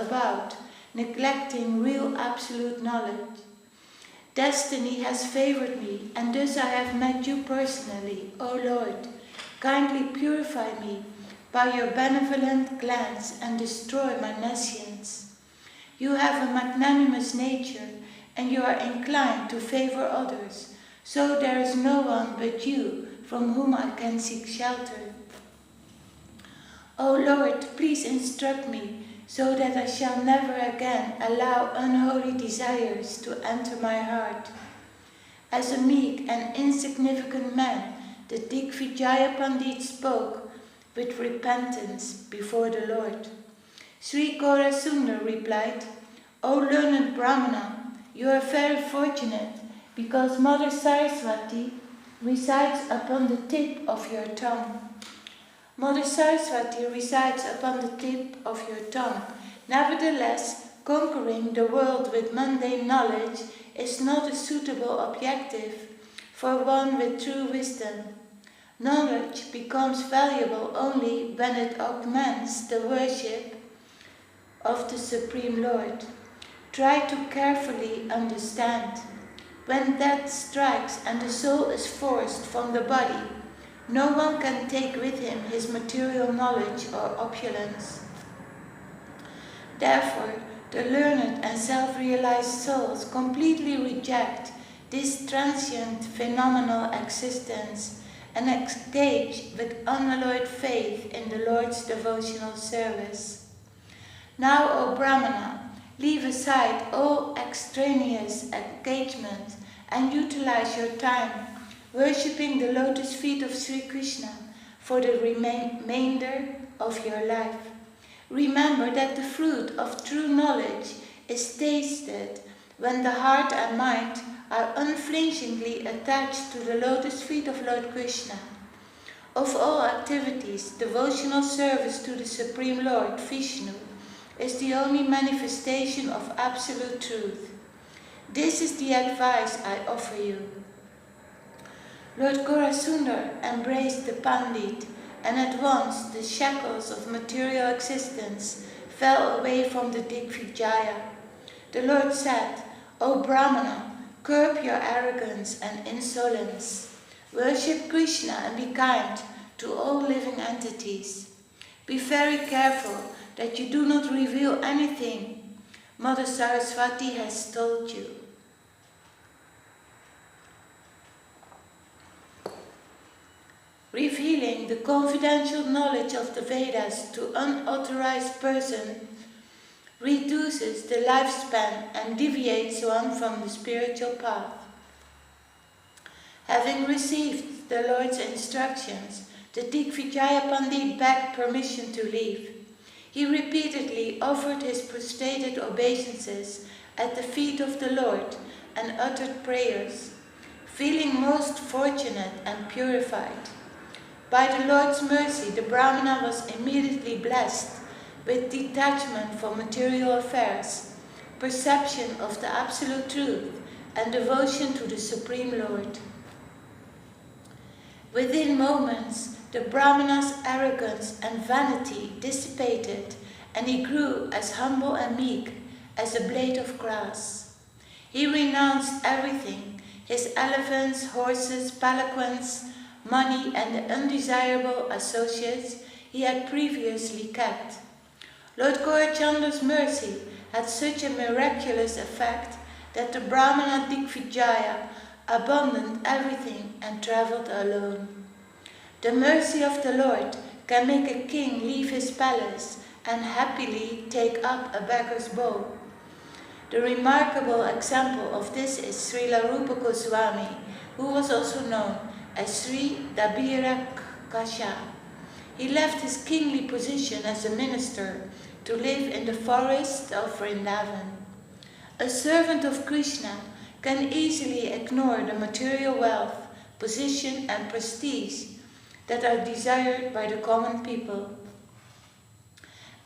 about, neglecting real absolute knowledge. Destiny has favored me, and thus I have met you personally, O Lord. Kindly purify me by your benevolent glance and destroy my nescience. You have a magnanimous nature, and you are inclined to favor others, so there is no one but you from whom I can seek shelter. O Lord, please instruct me, so that I shall never again allow unholy desires to enter my heart. As a meek and insignificant man, the Digvijaya Pandit spoke with repentance before the Lord. Sri Gaurasundar replied, O learned Brahmana, you are very fortunate, because Mother Saraswati resides upon the tip of your tongue. Mother Saraswati resides upon the tip of your tongue. Nevertheless, conquering the world with mundane knowledge is not a suitable objective for one with true wisdom. Knowledge becomes valuable only when it augments the worship of the Supreme Lord. Try to carefully understand. When death strikes and the soul is forced from the body, no one can take with him his material knowledge or opulence. Therefore, the learned and self-realized souls completely reject this transient phenomenal existence and engage with unalloyed faith in the Lord's devotional service. Now, O Brahmana, leave aside all extraneous engagement and utilize your time worshipping the lotus feet of Sri Krishna for the remainder of your life. Remember that the fruit of true knowledge is tasted when the heart and mind are unflinchingly attached to the lotus feet of Lord Krishna. Of all activities, devotional service to the Supreme Lord, Vishnu, is the only manifestation of absolute truth. This is the advice I offer you. Lord Gaurasundar embraced the Pandit, and at once the shackles of material existence fell away from the Digvijaya. The Lord said, O Brahmana, curb your arrogance and insolence. Worship Krishna and be kind to all living entities. Be very careful that you do not reveal anything Mother Saraswati has told you. Revealing the confidential knowledge of the Vedas to unauthorized person reduces the lifespan and deviates one from the spiritual path. Having received the Lord's instructions, the Digvijaya Pandit begged permission to leave. He repeatedly offered his prostrated obeisances at the feet of the Lord and uttered prayers, feeling most fortunate and purified. By the Lord's mercy, the Brahmana was immediately blessed with detachment from material affairs, perception of the absolute truth, and devotion to the Supreme Lord. Within moments, the Brahmana's arrogance and vanity dissipated, and he grew as humble and meek as a blade of grass. He renounced everything, his elephants, horses, palanquins, money, and the undesirable associates he had previously kept. Lord Gaurachandra's mercy had such a miraculous effect that the Brahmana Digvijaya abandoned everything and travelled alone. The mercy of the Lord can make a king leave his palace and happily take up a beggar's bowl. The remarkable example of this is Srila Rupa Goswami, who was also known as Sri Dabira Kasha. He left his kingly position as a minister to live in the forest of Vrindavan. A servant of Krishna can easily ignore the material wealth, position, and prestige that are desired by the common people.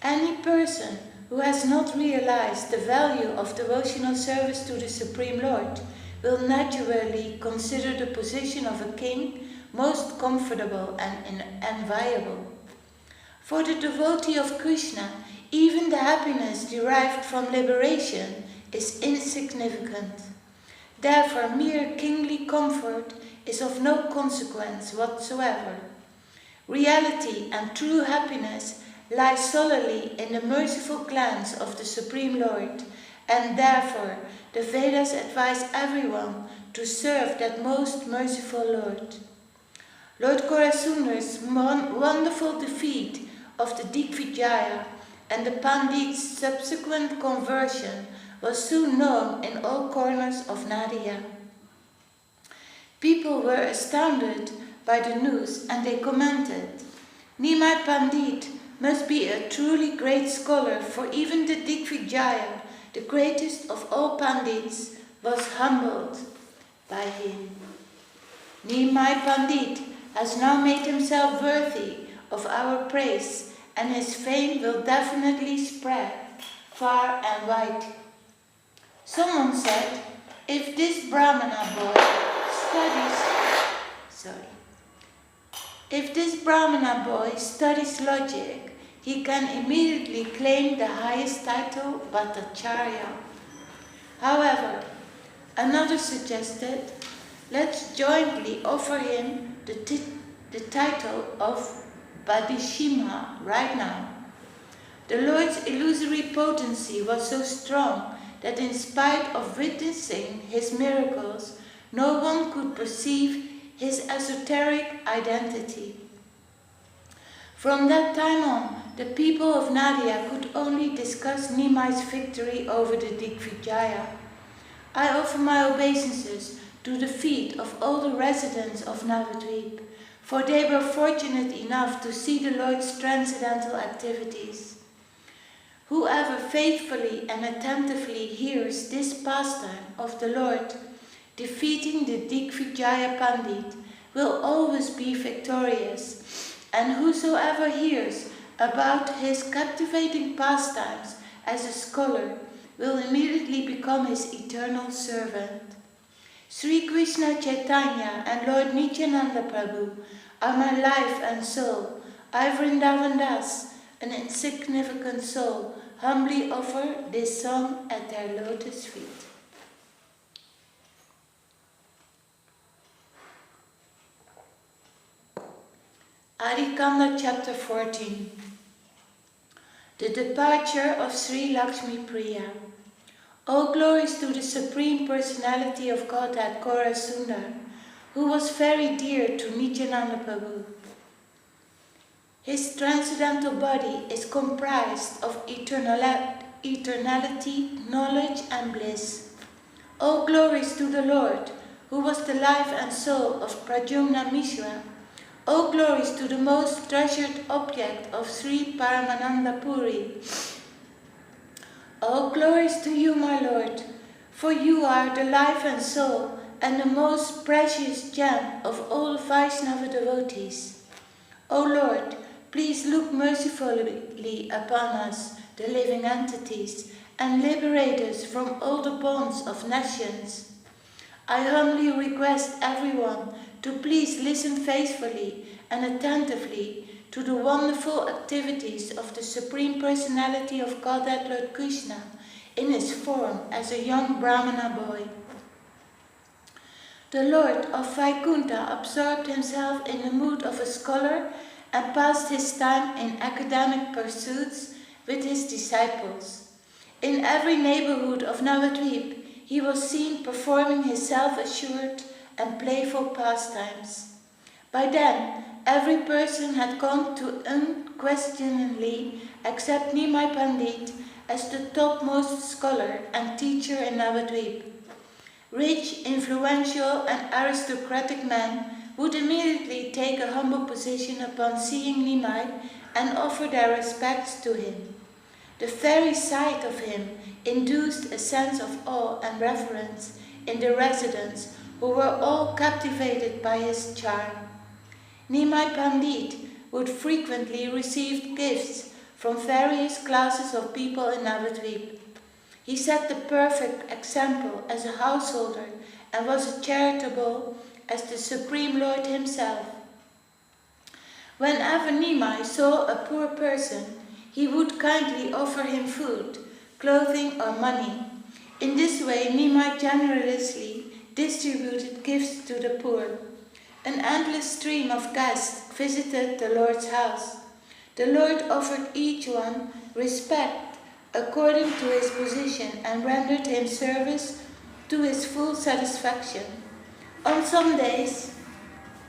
Any person who has not realized the value of devotional service to the Supreme Lord will naturally consider the position of a king most comfortable and enviable. For the devotee of Krishna, Even the happiness derived from liberation is insignificant. Therefore, mere kingly comfort is of no consequence whatsoever. Reality and true happiness lie solely in the merciful glance of the Supreme Lord, and therefore the Vedas advise everyone to serve that most merciful Lord. Lord Korasundar's wonderful defeat of the Digvijaya and the Pandit's subsequent conversion was soon known in all corners of Nadia. People were astounded by the news, and they commented, "Nimai Pandit must be a truly great scholar, for even the Digvijaya, the greatest of all Pandits, was humbled by him. Nimai Pandit has now made himself worthy of our praise, and his fame will definitely spread far and wide." Someone said, if this Brahmana boy studies logic, he can immediately claim the highest title, Bhattacharya. However, another suggested, let's jointly offer him the title of Bodhisimha right now. The Lord's illusory potency was so strong that in spite of witnessing his miracles, no one could perceive his esoteric identity. From that time on, the people of Nadia could only discuss Nimai's victory over the Digvijaya. I offer my obeisances to the feet of all the residents of Navadvip, for they were fortunate enough to see the Lord's transcendental activities. Whoever faithfully and attentively hears this pastime of the Lord, defeating the Digvijaya Pandit, will always be victorious, and whosoever hears about his captivating pastimes as a scholar will immediately become his eternal servant. Sri Krishna Chaitanya and Lord Nityananda Prabhu are my life and soul. I, Vrindavan Das, an insignificant soul, humbly offer this song at their lotus feet. Adikanda chapter 14. The departure of Sri Lakshmi Priya. All glories to the Supreme Personality of Godhead Korasundar, who was very dear to Nityananda Prabhu. His transcendental body is comprised of eternality, knowledge and bliss. All glories to the Lord, who was the life and soul of Pradyumna Mishra. All glories to the most treasured object of Sri Paramananda Puri. All glories to you, my Lord, for you are the life and soul and the most precious gem of all the Vaishnava devotees. O Lord, please look mercifully upon us, the living entities, and liberate us from all the bonds of nations. I humbly request everyone to please listen faithfully and attentively to the wonderful activities of the Supreme Personality of Godhead Lord Krishna in his form as a young Brahmana boy. The Lord of Vaikuntha absorbed himself in the mood of a scholar and passed his time in academic pursuits with his disciples. In every neighborhood of Navadvip, he was seen performing his self-assured and playful pastimes. By then, every person had come to unquestioningly accept Nimai Pandit as the topmost scholar and teacher in Navadvip. Rich, influential and aristocratic men would immediately take a humble position upon seeing Nimai and offer their respects to him. The very sight of him induced a sense of awe and reverence in the residents, who were all captivated by his charm. Nimai Pandit would frequently receive gifts from various classes of people in Navadvip. He set the perfect example as a householder and was as charitable as the Supreme Lord himself. Whenever Nimai saw a poor person, he would kindly offer him food, clothing or money. In this way Nimai generously distributed gifts to the poor. An endless stream of guests visited the Lord's house. The Lord offered each one respect according to his position and rendered him service to his full satisfaction. On some days,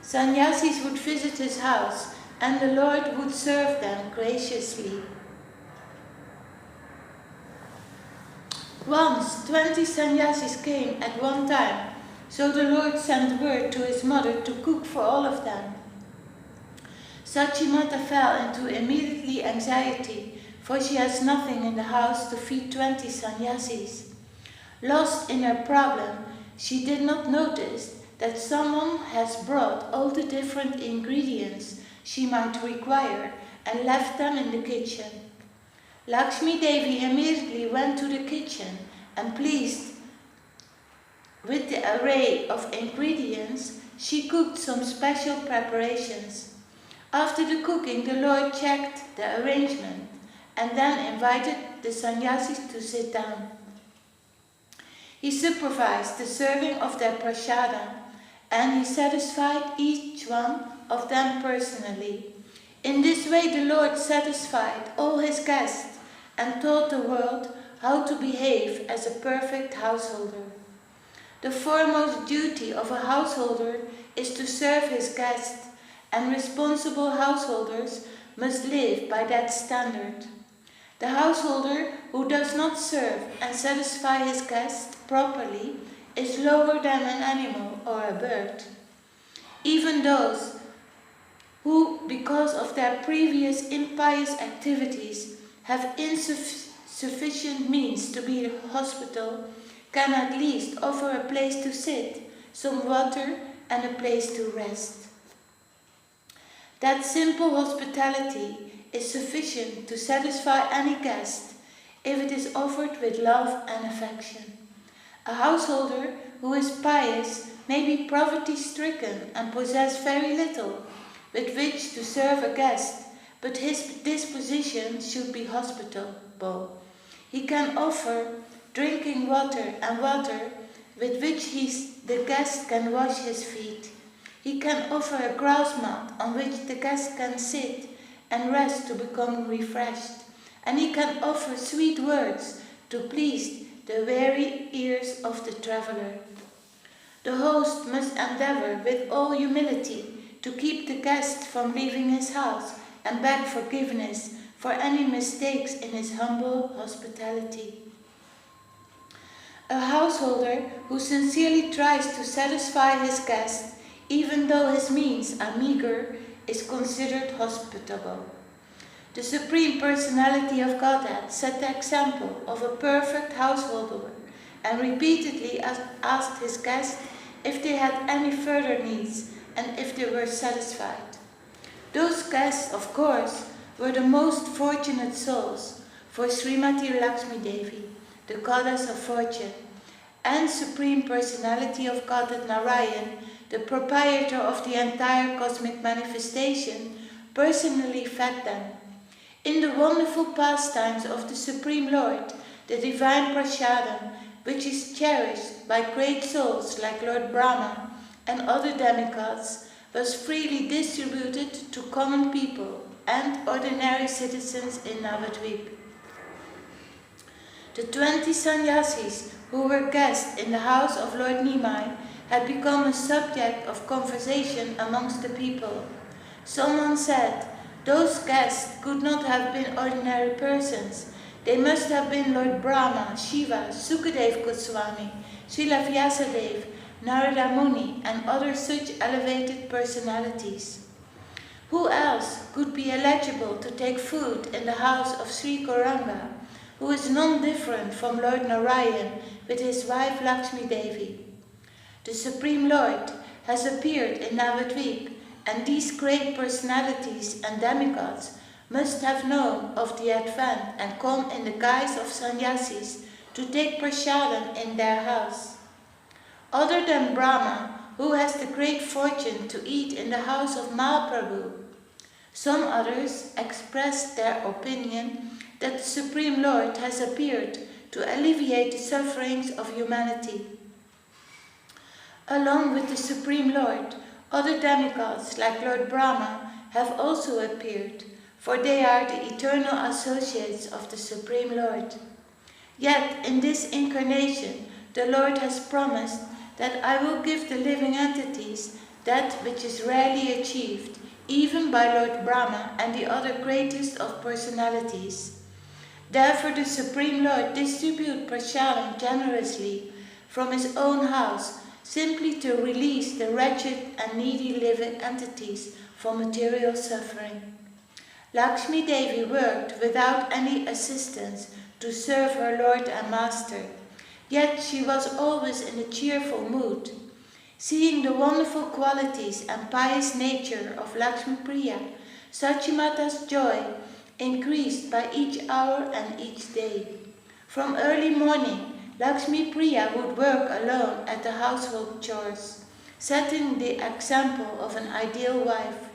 sannyasis would visit his house and the Lord would serve them graciously. Once 20 sannyasis came at one time, so the Lord sent word to his mother to cook for all of them. Sachi Mata fell into immediately anxiety, for she has nothing in the house to feed 20 sannyasis. Lost in her problem, she did not notice that someone has brought all the different ingredients she might require and left them in the kitchen. Lakshmi Devi immediately went to the kitchen and, pleased with the array of ingredients, she cooked some special preparations. After the cooking, the Lord checked the arrangement and then invited the sannyasis to sit down. He supervised the serving of their prasadam and he satisfied each one of them personally. In this way the Lord satisfied all his guests and taught the world how to behave as a perfect householder. The foremost duty of a householder is to serve his guests, and responsible householders must live by that standard. The householder who does not serve and satisfy his guests properly is lower than an animal or a bird. Even those who, because of their previous impious activities, have insufficient means to be a hospital, can at least offer a place to sit, some water and a place to rest. That simple hospitality is sufficient to satisfy any guest if it is offered with love and affection. A householder who is pious may be poverty-stricken and possess very little with which to serve a guest, but his disposition should be hospitable. He can offer drinking water and water with which the guest can wash his feet. He can offer a grass mat on which the guest can sit and rest to become refreshed. And he can offer sweet words to please the weary ears of the traveler. The host must endeavor with all humility to keep the guest from leaving his house and beg forgiveness for any mistakes in his humble hospitality. A householder who sincerely tries to satisfy his guest, even though his means are meager, is considered hospitable. The Supreme Personality of Godhead set the example of a perfect householder and repeatedly asked his guests if they had any further needs and if they were satisfied. Those guests, of course, were the most fortunate souls, for Srimati Lakshmi Devi, the goddess of fortune, and Supreme Personality of Godhead Narayan, the proprietor of the entire cosmic manifestation, personally fed them. In the wonderful pastimes of the Supreme Lord, the divine prasadam, which is cherished by great souls like Lord Brahma and other demigods, was freely distributed to common people and ordinary citizens in Navadvip. The 20 sannyasis who were guests in the house of Lord Nimai had become a subject of conversation amongst the people. Someone said, those guests could not have been ordinary persons. They must have been Lord Brahma, Shiva, Sukadev Goswami, Srila Vyasadeva, Narada Muni, and other such elevated personalities. Who else could be eligible to take food in the house of Sri Gauranga, who is none different from Lord Narayan with his wife Lakshmi Devi? The Supreme Lord has appeared in Navadvip, and these great personalities and demigods must have known of the advent and come in the guise of sannyasis to take prasadam in their house. Other than Brahma, who has the great fortune to eat in the house of Mahaprabhu? Some others expressed their opinion that the Supreme Lord has appeared to alleviate the sufferings of humanity. Along with the Supreme Lord, other demigods like Lord Brahma have also appeared, for they are the eternal associates of the Supreme Lord. Yet in this incarnation, the Lord has promised that I will give the living entities that which is rarely achieved, even by Lord Brahma and the other greatest of personalities. Therefore the Supreme Lord distributes prasadam generously from his own house, simply to release the wretched and needy living entities from material suffering. Lakshmi Devi worked without any assistance to serve her Lord and Master, yet she was always in a cheerful mood. Seeing the wonderful qualities and pious nature of Lakshmi Priya, Sachimata's joy increased by each hour and each day. From early morning, Lakshmi Priya would work alone at the household chores, setting the example of an ideal wife.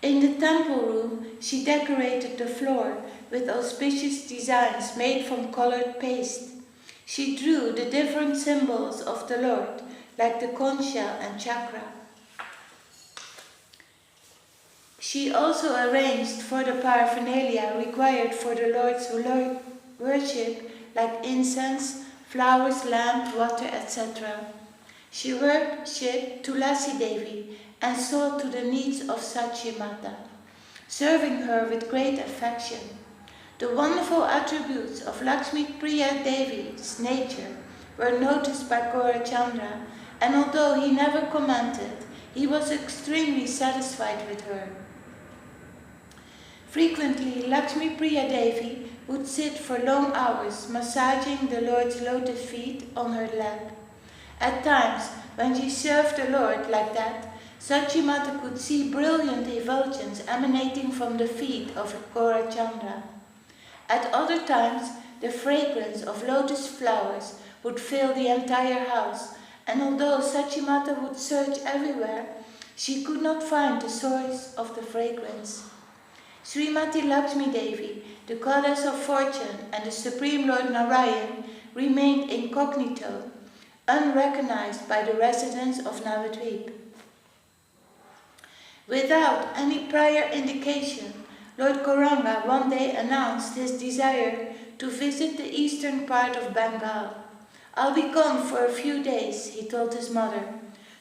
In the temple room, she decorated the floor with auspicious designs made from colored paste. She drew the different symbols of the Lord, like the conch shell and chakra. She also arranged for the paraphernalia required for the Lord's worship, like incense, flowers, lamp, water, etc. She worshipped Tulasi Devi and saw to the needs of Sachi Mata, serving her with great affection. The wonderful attributes of Lakshmi Priya Devi's nature were noticed by Gaurachandra, and although he never commented, he was extremely satisfied with her. Frequently, Lakshmi Priya Devi would sit for long hours massaging the Lord's lotus feet on her lap. At times, when she served the Lord like that, Sachimata could see brilliant effulgence emanating from the feet of Gaurachandra. At other times, the fragrance of lotus flowers would fill the entire house, and although Sachimata would search everywhere, she could not find the source of the fragrance. Srimati Lakshmi Devi, the goddess of fortune, and the Supreme Lord Narayan remained incognito, unrecognized by the residents of Navadvip. Without any prior indication, Lord Gauranga one day announced his desire to visit the eastern part of Bengal. I'll be gone for a few days, he told his mother.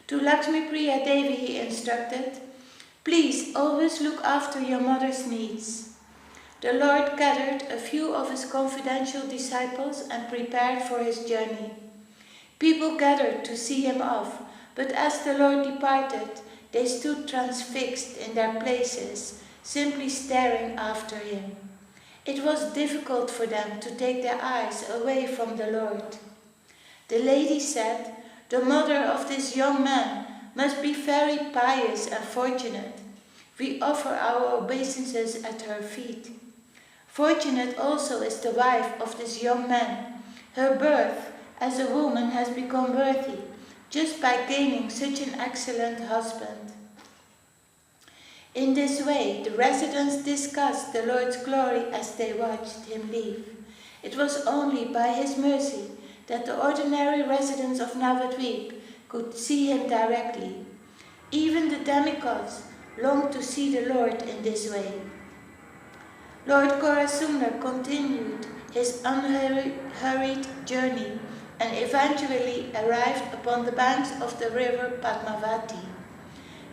To Lakshmi Priya Devi he instructed, please always look after your mother's needs. The Lord gathered a few of his confidential disciples and prepared for his journey. People gathered to see him off, but as the Lord departed, they stood transfixed in their places, simply staring after him. It was difficult for them to take their eyes away from the Lord. The lady said, the mother of this young man must be very pious and fortunate. We offer our obeisances at her feet. Fortunate also is the wife of this young man. Her birth as a woman has become worthy, just by gaining such an excellent husband. In this way, the residents discussed the Lord's glory as they watched him leave. It was only by his mercy that the ordinary residents of Navadvip could see him directly. Even the demigods longed to see the Lord in this way. Lord Gaurasundar continued his unhurried journey and eventually arrived upon the banks of the river Padmavati.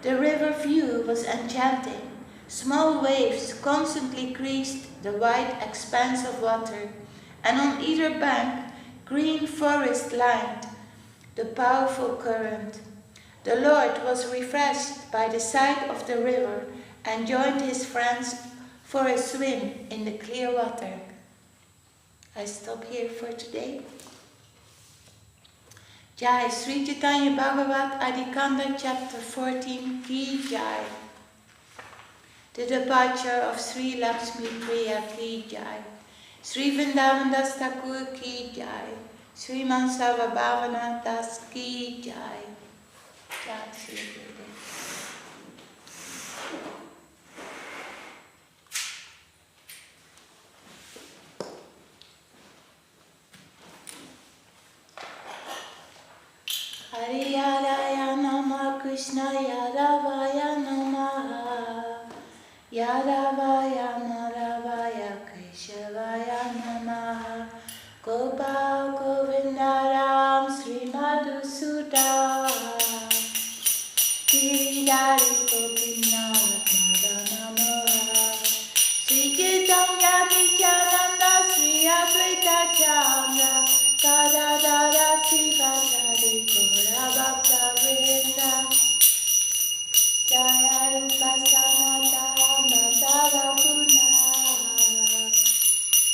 The river view was enchanting. Small waves constantly creased the wide expanse of water, and on either bank green forest lined the powerful current. The Lord was refreshed by the sight of the river and joined his friends for a swim in the clear water. I stop here for today. Jai Sri Chaitanya Bhagavat Adikanda chapter 14 Ki Jai. The departure of Sri Lakshmi Priya Ki Jai. Sri Vrindavan Das Thakur Ki Jai. Sri Mansava Bhavana Das Ki Jai. Jai Sri Gurudev. Krishna Yadavaya Namaha Yadavaya Naravaya Keshavaya Namaha Gopal Govindaram Sri Madhusuda Giridhari Gopinath Madana Sri Chaitanya Nityananda Sri Advaita Chandra Gadadara Sri Vachari Gora Bhakta Vrinda Jaya Rupa Sanata Bhattara Puna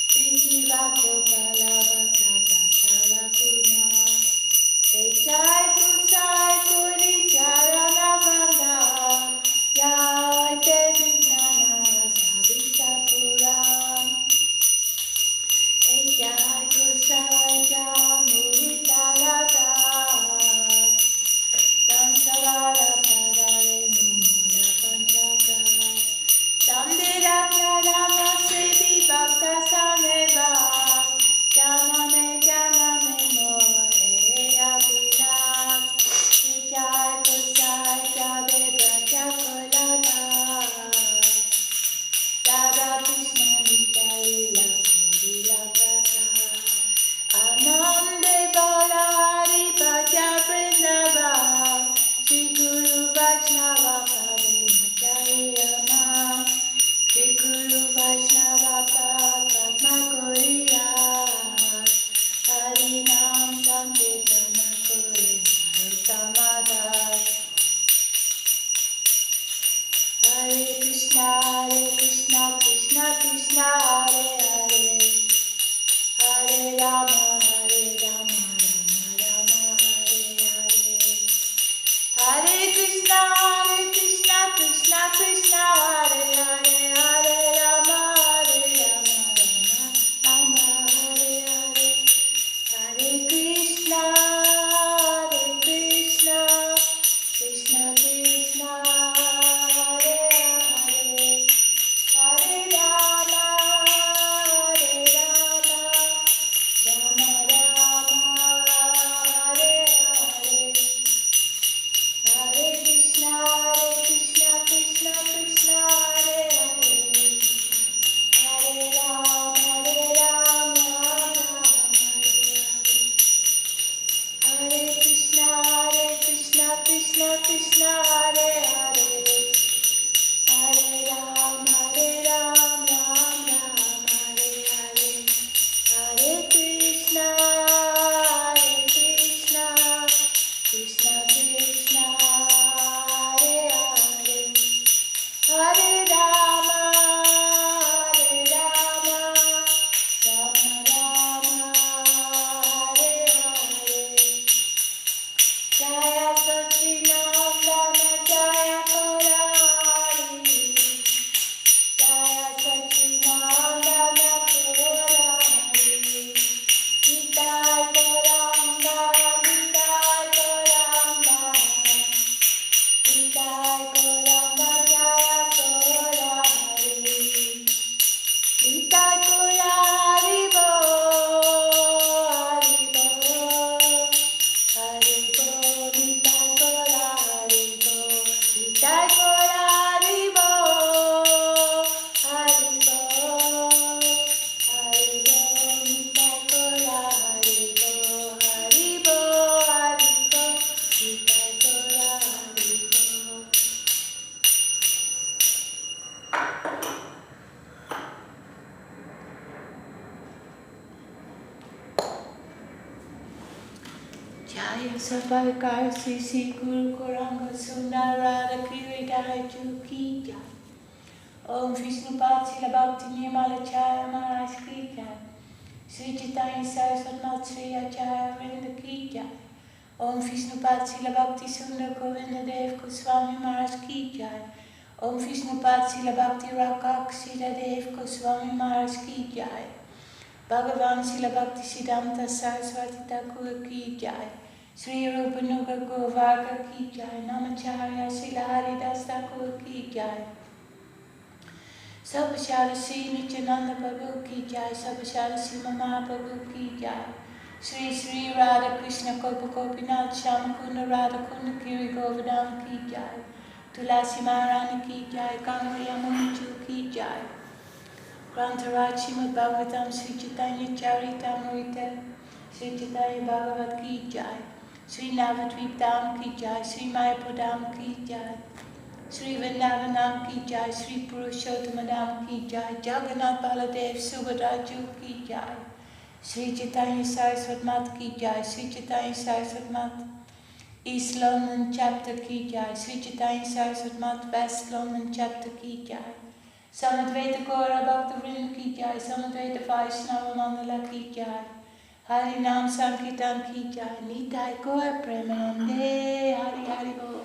Vijiva Gopala Bhattara Tara Puna Jai Kusai Kuri Charana Vanda Jai Devi Gnana Savita Puram Jai Kusai Jamuri Tarada Dansavara Parare Numura Panchaka Dandira Charana Sevi Bhakta Sameva Janane Janane Moa Eya Vilas Jai Kusai Jabedra Chakolada Dada Krishna Nitya Lila Kaka Anande Bala Hari Bhaja Vrindavan Sri Guru Vaishnava Padma Sri Guru Vaishnava Padma Koriya Hari Nam Sankirtana Kori Narutamada Hare Krishna, Krishna Krishna, Hare Hare Hare Rama, Rama Rama, Hare Hare Hare Krishna, Krishna Krishna, Hare Hare Hare Rama, Rama Hare Hare Hare Krishna, Krishna Krishna, Hare Hare Hare Rama, Rama Rama, Hare Hare Hare Krishna, Krishna Krishna, Hare Hare Hare Rama, Rama Hare Krishna, Krishna Hare Hare Hare Rama, Rama Hare Hare Hare Krishna, Krishna Krishna, Hare Hare Hare Rama, Rama Hare Hare Jaya Sachi Jaya Korari Jaya Sachi Korari Nitai Koramba Nitai Koramba Jaya Korari Nitai Korari Bo Haribo, Nitai Koraribo, Nitai Koraribo, Haribo, Nitai Koraribo, Haribo, Nitai Koraribo. Jaya Sabhakar Sisi Guru Koranga Sundarada Giridhari Ki Jai Om Vishnu Patsila Bhakti Nirmala Chaya Maharaj Ki Jai Sri Chaitanya Saraswati Mat Sri Acharya Vrinda Ki Jai Om Vishnu Patsila Bhakti Sundar Govinda Dev Goswami Maharaj Ki Jai Om Vishnu Patsila Bhakti Rakak Sita Dev Goswami Maharaj Ki Jai Bhagavan Sila Bhakti Siddhanta Saraswati Thakur Ki Jai Sri Rupa Nuga Govarga Ki Jai Namacharya Sila Haridas Thakur Ki Jai Sabhashara Sri Nityananda Prabhu Ki Jai Sabhashara Sri Mama Prabhu Ki Jai Sri Sri Radha Krishna Gopa Gopinath Shamakunda Radha Kunda Kiri Govardhana Ki Jai. Tulasi Maharani Ki Jai. Ganga Yamuna Ki Jai. Grantaraj Srimad Bhagavatam Sri Chaitanya Charitamrita Sri Chaitanya Bhagavat Ki Jai. Sri Navadvip Dham Ki Jai. Sri Mayapur Dham Ki Jai. Sri Vrindavanam Ki Jai. Sri Purushottam Dham Ki Jai. Jagannath Baladev Subhadra Ki Jai. Sri Chaitanya Saraswat Mat Ki Jai. Sri Chaitanya Saraswat Mat East London Chapter Ki Jai. Sri Chaitanya Saraswat Mat West London Chapter Ki Jai. Samadvaita Gora Bhakta Vrinda Ki Jai. Samadvaita Vaishnava Mandala Ki Jai. Harinam Sankirtan Ki Jai. Nitai Gaur Premanande Hari Hari Bol.